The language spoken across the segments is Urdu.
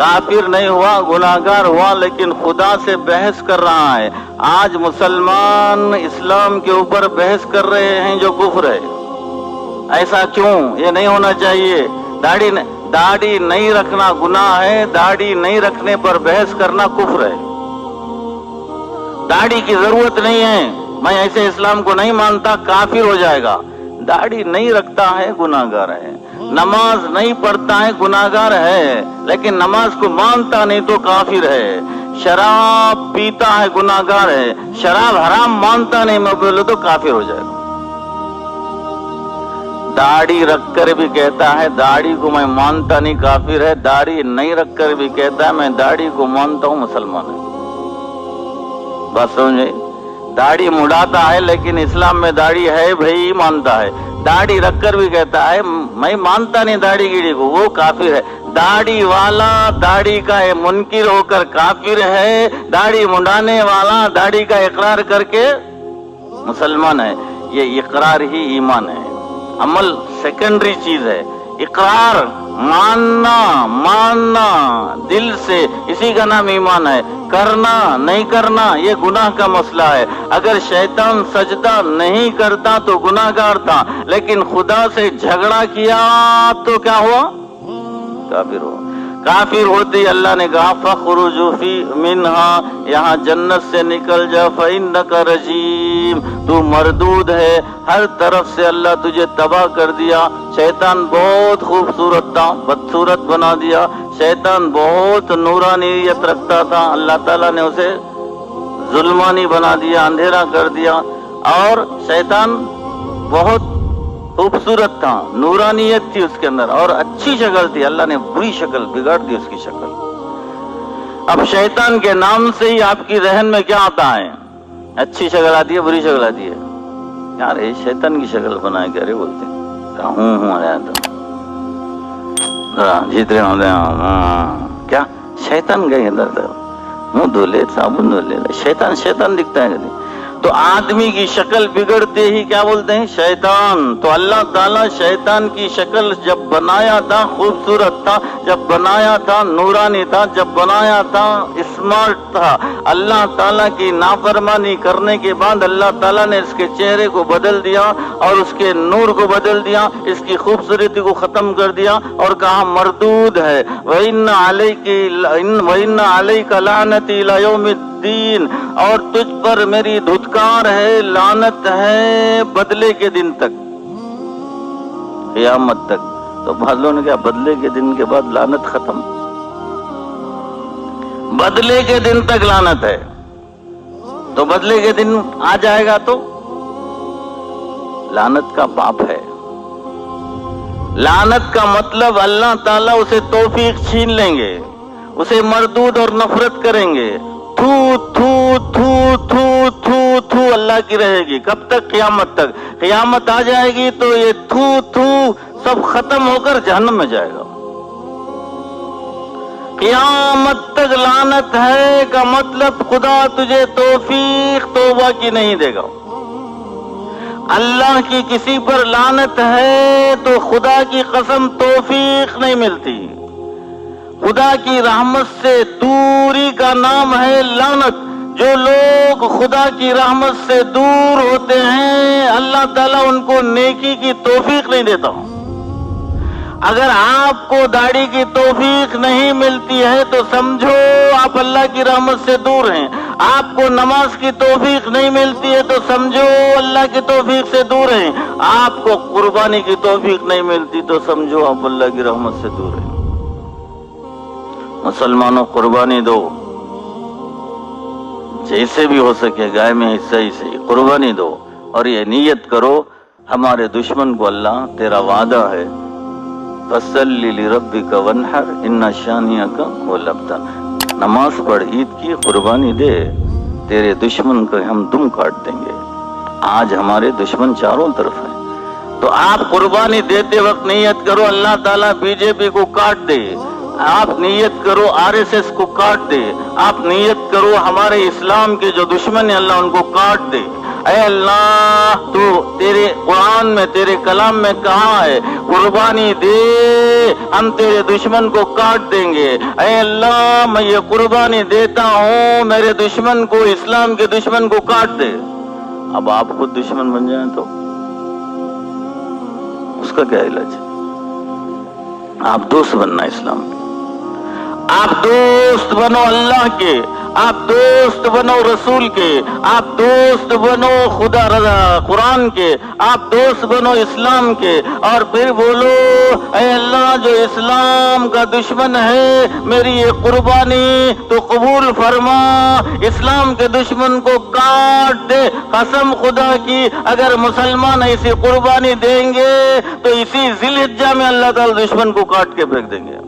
کافر نہیں ہوا، گناہگار ہوا، لیکن خدا سے بحث کر رہا ہے۔ آج مسلمان اسلام کے اوپر بحث کر رہے ہیں جو کفر ہے۔ ایسا کیوں؟ یہ نہیں ہونا چاہیے۔ داڑھی نہیں رکھنا گناہ ہے، داڑھی نہیں رکھنے پر بحث کرنا کفر ہے۔ داڑھی کی ضرورت نہیں ہے، میں ایسے اسلام کو نہیں مانتا، کافر ہو جائے گا۔ داڑھی نہیں رکھتا ہے گناہگار ہے، نماز نہیں پڑھتا ہے گناہگار ہے، لیکن نماز کو مانتا نہیں تو کافر ہے۔ شراب پیتا ہے گناہگار ہے، شراب حرام مانتا نہیں میں بولے تو کافر ہو جائے گا۔ داڑھی رکھ کر بھی کہتا ہے داڑھی کو میں مانتا نہیں کافر ہے، داڑھی نہیں رکھ کر بھی کہتا ہے میں داڑھی کو مانتا ہوں مسلمان ہے۔ بات سمجھے؟ داڑھی مڑاتا ہے لیکن اسلام میں داڑھی ہے بھائی مانتا ہے، داڑھی رکھ کر بھی کہتا ہے میں مانتا نہیں داڑھی گیڑھی کو، وہ کافر ہے۔ داڑھی والا داڑھی کا منکر ہو کر کافر ہے، داڑھی منڈانے والا داڑھی کا اقرار کر کے مسلمان ہے۔ یہ اقرار ہی ایمان ہے، عمل سیکنڈری چیز ہے۔ اقرار ماننا دل سے، اسی کا نام ایمان ہے۔ کرنا نہیں کرنا یہ گناہ کا مسئلہ ہے۔ اگر شیطان سجدہ نہیں کرتا تو گناہگار تھا، لیکن خدا سے جھگڑا کیا تو کیا ہوا؟ کافر ہوا۔ کافر ہوتے اللہ نے کہا فَخْرُجُ مِنْہَا، یہاں جنت سے نکل جا، فَإِنَّكَ رَجِيمٌ، تو مردود ہے، ہر طرف سے اللہ تجھے تباہ کر دیا۔ شیطان بہت خوبصورت تھا، بدصورت بنا دیا۔ شیطان بہت نورانیت رکھتا تھا، اللہ تعالیٰ نے اسے ظلمانی بنا دیا، اندھیرا کر دیا۔ اور شیطان بہت خوبصورت تھا، نورانیت تھی اس کے اندر اور اچھی شکل تھی، اللہ نے بری شکل بگاڑ دی اس کی شکل۔ اب شیطان کے نام سے ہی آپ کی ذہن میں کیا آتا ہے؟ اچھی شکل آتی ہے، بری شکل آتی ہے؟ یار یہ شیطان کی شکل بنائے کیا رے بولتے ہیں؟ ہوں آیا تھا جیتنے ہوتے ہیں کیا شیطان گئے ادھر منہ دھولے صابن دھولے، شیطان دکھتا ہے کبھی؟ تو آدمی کی شکل بگڑتے ہی کیا بولتے ہیں؟ شیطان۔ تو اللہ تعالیٰ شیطان کی شکل جب بنایا تھا خوبصورت تھا، جب بنایا تھا نورانی تھا، جب بنایا تھا اسمارٹ تھا۔ اللہ تعالیٰ کی نافرمانی کرنے کے بعد اللہ تعالیٰ نے اس کے چہرے کو بدل دیا اور اس کے نور کو بدل دیا، اس کی خوبصورتی کو ختم کر دیا اور کہا مردود ہے۔ وَإِنَّ عَلَيْكَ لَعْنَتِي إِلَى يَوْمِ الدِّينِ، اور تجھ پر میری دھتکار ہے، لعنت ہے بدلے کے دن تک، قیامت تک۔ تو بھالوں نے کہا بدلے کے دن کے بعد لعنت ختم؟ بدلے کے دن تک لعنت ہے، تو بدلے کے دن آ جائے گا تو لعنت کا باپ ہے۔ لعنت کا مطلب اللہ تعالیٰ اسے توفیق چھین لیں گے، اسے مردود اور نفرت کریں گے۔ تھو تھو تھو تھو تھو تھو اللہ کی رہے گی، کب تک؟ قیامت تک۔ قیامت آ جائے گی تو یہ تھو تھو سب ختم ہو کر جہنم میں جائے گا۔ قیامت تک لعنت ہے کا مطلب خدا تجھے توفیق توبہ کی نہیں دے گا۔ اللہ کی کسی پر لعنت ہے تو خدا کی قسم توفیق نہیں ملتی۔ خدا کی رحمت سے دوری کا نام ہے لعنت۔ جو لوگ خدا کی رحمت سے دور ہوتے ہیں اللہ تعالیٰ ان کو نیکی کی توفیق نہیں دیتا۔ اگر آپ کو داڑھی کی توفیق نہیں ملتی ہے تو سمجھو آپ اللہ کی رحمت سے دور ہیں۔ آپ کو نماز کی توفیق نہیں ملتی ہے تو سمجھو اللہ کی توفیق سے دور ہیں۔ آپ کو قربانی کی توفیق نہیں ملتی تو سمجھو آپ اللہ کی رحمت سے دور ہیں۔ مسلمانوں قربانی دو، جیسے بھی ہو سکے، گائے میں حصہ ہی صحیح قربانی دو، اور یہ نیت کرو ہمارے دشمن کو اللہ تیرا وعدہ ہے فَصَلِّ لِرَبِّكَ وَانْحَرْ إِنَّ شَانِئَكَ هُوَ الْأَبْتَرُ، نماز پڑھ، عید کی قربانی دے، تیرے دشمن کو ہم دم کاٹ دیں گے۔ آج ہمارے دشمن چاروں طرف ہیں، تو آپ قربانی دیتے وقت نیت کرو اللہ تعالیٰ بی جے پی کو کاٹ دے، آپ نیت کرو RSS کو کاٹ دے، آپ نیت کرو ہمارے اسلام کے جو دشمن ہیں اللہ ان کو کاٹ دے، اے اللہ تو تیرے قرآن میں تیرے کلام میں کہا ہے قربانی دے ہم تیرے دشمن کو کاٹ دیں گے، اے اللہ میں یہ قربانی دیتا ہوں میرے دشمن کو، اسلام کے دشمن کو کاٹ دے۔ اب آپ خود دشمن بن جائیں تو اس کا کیا علاج ہے؟ آپ دوست بننا اسلام کے، آپ دوست بنو اللہ کے، آپ دوست بنو رسول کے، آپ دوست بنو خدا رضا قرآن کے، آپ دوست بنو اسلام کے، اور پھر بولو اے اللہ جو اسلام کا دشمن ہے میری یہ قربانی تو قبول فرما، اسلام کے دشمن کو کاٹ دے۔ قسم خدا کی اگر مسلمان ایسی قربانی دیں گے تو اسی ذی الحجہ میں اللہ تعالی دشمن کو کاٹ کے پھینک دیں گے۔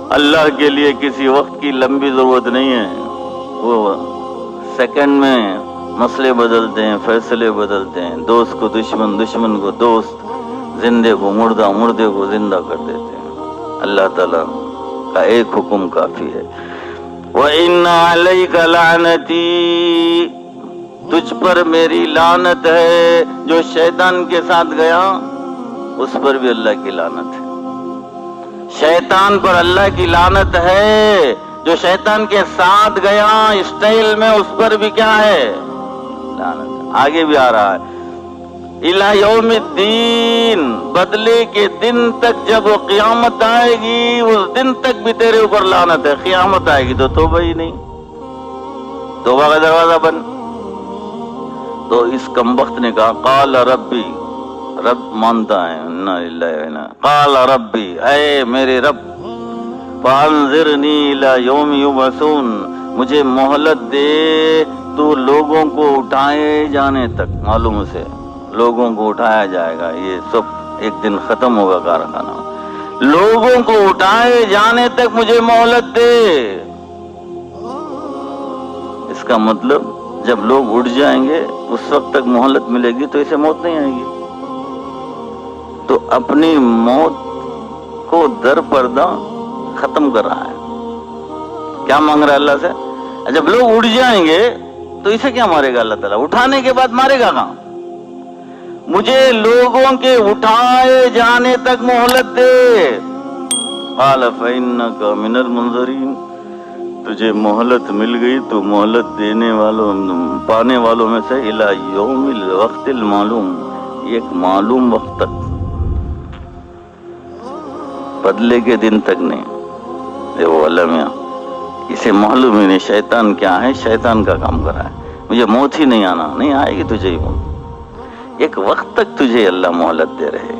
اللہ کے لیے کسی وقت کی لمبی ضرورت نہیں ہے، وہ سیکنڈ میں مسئلے بدلتے ہیں، فیصلے بدلتے ہیں، دوست کو دشمن، دشمن کو دوست، زندے کو مردہ، مردے کو زندہ کر دیتے ہیں۔ اللہ تعالیٰ کا ایک حکم کافی ہے۔ وَإِنَّ عَلَيْكَ لَعْنَتِي، تجھ پر میری لعنت ہے۔ جو شیطان کے ساتھ گیا اس پر بھی اللہ کی لعنت ہے، شیطان پر اللہ کی لعنت ہے۔ جو شیطان کے ساتھ گیا اسٹائل میں اس پر بھی کیا ہے؟ لعنت۔ آگے بھی آ رہا ہے الی یوم الدین، بدلے کے دن تک، جب وہ قیامت آئے گی اس دن تک بھی تیرے اوپر لعنت ہے۔ قیامت آئے گی تو توبہ ہی نہیں، توبہ کا دروازہ بند۔ تو اس کمبخت نے کہا قال ربی، رب مانتا ہے، انا للہ و انا، قال ربی، اے میرے رب، فانظرنی الی یوم یبعثون، مجھے مہلت دے تو لوگوں کو اٹھائے جانے تک۔ معلوم سے لوگوں کو اٹھایا جائے گا، یہ سب ایک دن ختم ہوگا کارخانہ، لوگوں کو اٹھائے جانے تک مجھے مہلت دے۔ اس کا مطلب جب لوگ اٹھ جائیں گے اس وقت تک مہلت ملے گی تو اسے موت نہیں آئے گی۔ تو اپنی موت کو در پردہ ختم کر رہا ہے۔ کیا مانگ رہا ہے اللہ سے؟ جب لوگ اٹھ جائیں گے تو اسے کیا مارے گا اللہ تعالیٰ؟ اٹھانے کے بعد مارے گا کہاں؟ مجھے لوگوں کے اٹھائے جانے تک مہلت دے۔ قال فإنك من المنظرین، تجھے مہلت مل گئی تو مہلت دینے والوں، پانے والوں میں سے، الی یوم الوقت المعلوم، ایک معلوم وقت تک، بدلے کے دن تک نہیں۔ وہ علماء اسے معلوم ہی نہیں شیطان کیا ہے، شیطان کا کام کر رہا ہے، مجھے موت ہی نہیں آنا، نہیں آئے گی تجھے ہی موت۔ ایک وقت تک تجھے اللہ مہلت دے رہے،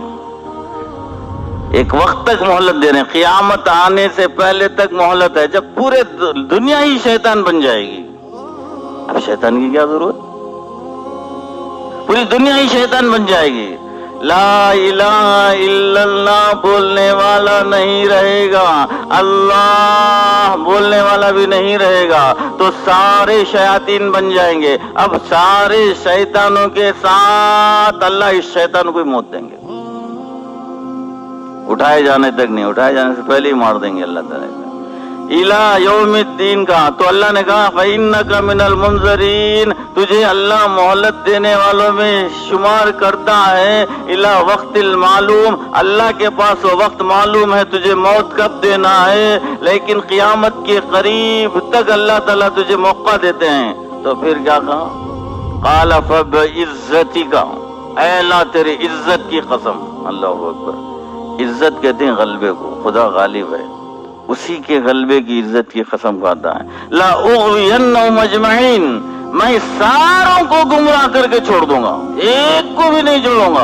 ایک وقت تک مہلت دے رہے ہیں، قیامت آنے سے پہلے تک مہلت ہے۔ جب پورے دنیا ہی شیطان بن جائے گی، اب شیطان کی کیا ضرورت؟ پوری دنیا ہی شیطان بن جائے گی، لا الہ الا اللہ بولنے والا نہیں رہے گا، اللہ بولنے والا بھی نہیں رہے گا، تو سارے شیاطین بن جائیں گے۔ اب سارے شیطانوں کے ساتھ اللہ اس شیطان کو ہی موت دیں گے، اٹھائے جانے تک نہیں، اٹھائے جانے سے پہلے ہی مار دیں گے اللہ تعالیٰ۔ الی یوم الدین کا تو اللہ نے کہا فإنک من المنظرین، تجھے اللہ مہلت دینے والوں میں شمار کرتا ہے۔ الی وقت المعلوم، اللہ کے پاس وہ وقت معلوم ہے تجھے موت کب دینا ہے، لیکن قیامت کے قریب تک اللہ تعالیٰ تجھے موقع دیتے ہیں۔ تو پھر کیا کہا؟ قال فبعزتک، اے اللہ تیری عزت کی قسم، اللہ اکبر۔ عزت کہتے ہیں غلبے کو، خدا غالب ہے، اسی کے غلبے کی عزت کی قسم کھاتا ہے۔ لا اغوینہم اجمعین، میں ساروں کو گمراہ کر کے چھوڑ دوں گا، ایک کو بھی نہیں چھوڑوں گا۔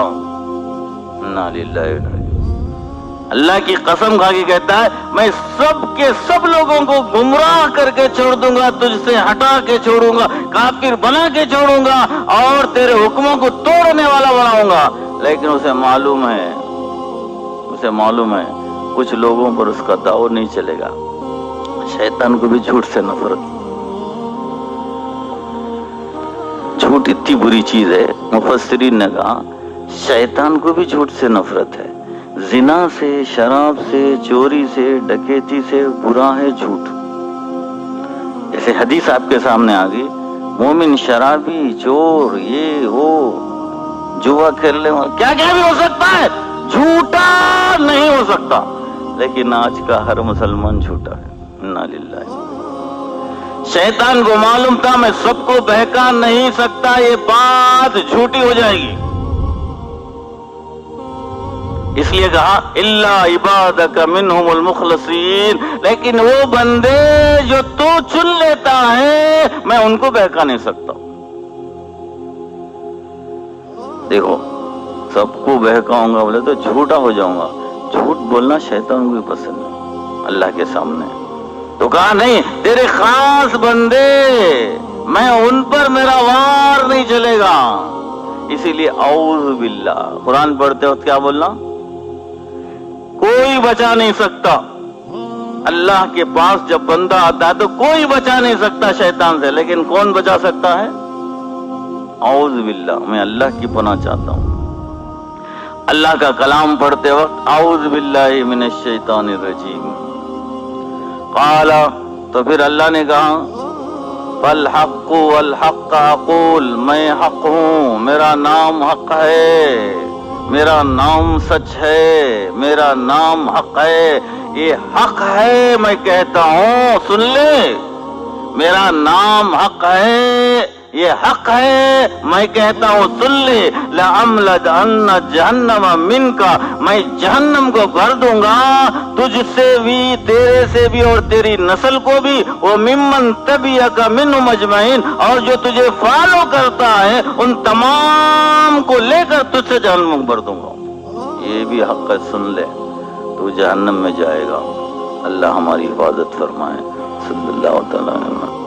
انا للہ و انا الیہ، اللہ کی قسم کھا کے کہتا ہے میں سب کے سب لوگوں کو گمراہ کر کے چھوڑ دوں گا، تجھ سے ہٹا کے چھوڑوں گا، کافر بنا کے چھوڑوں گا، اور تیرے حکموں کو توڑنے والا بناؤں گا۔ لیکن اسے معلوم ہے، اسے معلوم ہے کچھ لوگوں پر اس کا داؤ نہیں چلے گا۔ شیطان کو بھی جھوٹ سے نفرت، جھوٹ اتنی بری چیز ہے، مفسرین نے کہا شیطان کو بھی جھوٹ سے نفرت ہے۔ زنا سے، شراب سے، چوری سے، ڈکیتی سے برا ہے جھوٹ۔ جیسے حدیث آپ کے سامنے آ گئی، مومن شرابی، چور، یہ وہ، جوا کھیلنے والا، کیا کیا بھی ہو سکتا ہے، جھوٹا نہیں ہو سکتا، لیکن آج کا ہر مسلمان جھوٹا ہے۔ انا للہ۔ شیطان کو معلوم تھا میں سب کو بہکا نہیں سکتا، یہ بات جھوٹی ہو جائے گی، اس لیے کہا الا عبادک منہم المخلصین، لیکن وہ بندے جو تو چن لیتا ہے میں ان کو بہکا نہیں سکتا۔ دیکھو سب کو بہکاؤں گا بولے تو جھوٹا ہو جاؤں گا، جھوٹ بولنا شیطان کو بھی پسند ہے اللہ کے سامنے، تو کہا نہیں، تیرے خاص بندے میں ان پر میرا وار نہیں چلے گا۔ اسی لیے اعوذ باللہ قرآن پڑھتے وقت کیا بولنا، کوئی بچا نہیں سکتا، اللہ کے پاس جب بندہ آتا ہے تو کوئی بچا نہیں سکتا شیطان سے، لیکن کون بچا سکتا ہے، اعوذ باللہ، میں اللہ کی پناہ چاہتا ہوں۔ اللہ کا کلام پڑھتے وقت اعوذ باللہ من الشیطان الرجیم، قال، تو پھر اللہ نے کہا فالحق والحق اقول، میں حق ہوں، میرا نام حق ہے، میرا نام سچ ہے، میرا نام حق ہے، یہ حق ہے میں کہتا ہوں، سن لے، میرا نام حق ہے، یہ حق ہے میں کہتا ہوں، سن لے، لَأَمْلَأَنَّ جَهَنَّمَ مِنْكَ، میں جہنم کو بھر دوں گا تجھ سے بھی، تیرے سے بھی اور تیری نسل کو بھی، وَمِمَّنْ تَبِعَكَ مِنْهُمْ أَجْمَعِينَ، اور جو تجھے فالو کرتا ہے ان تمام کو لے کر تجھ سے جہنم کو بھر دوں گا۔ یہ بھی حق ہے، سن لے، تو جہنم میں جائے گا۔ اللہ ہماری حفاظت فرمائے۔ صلی اللہ تعالی علیہ وسلم۔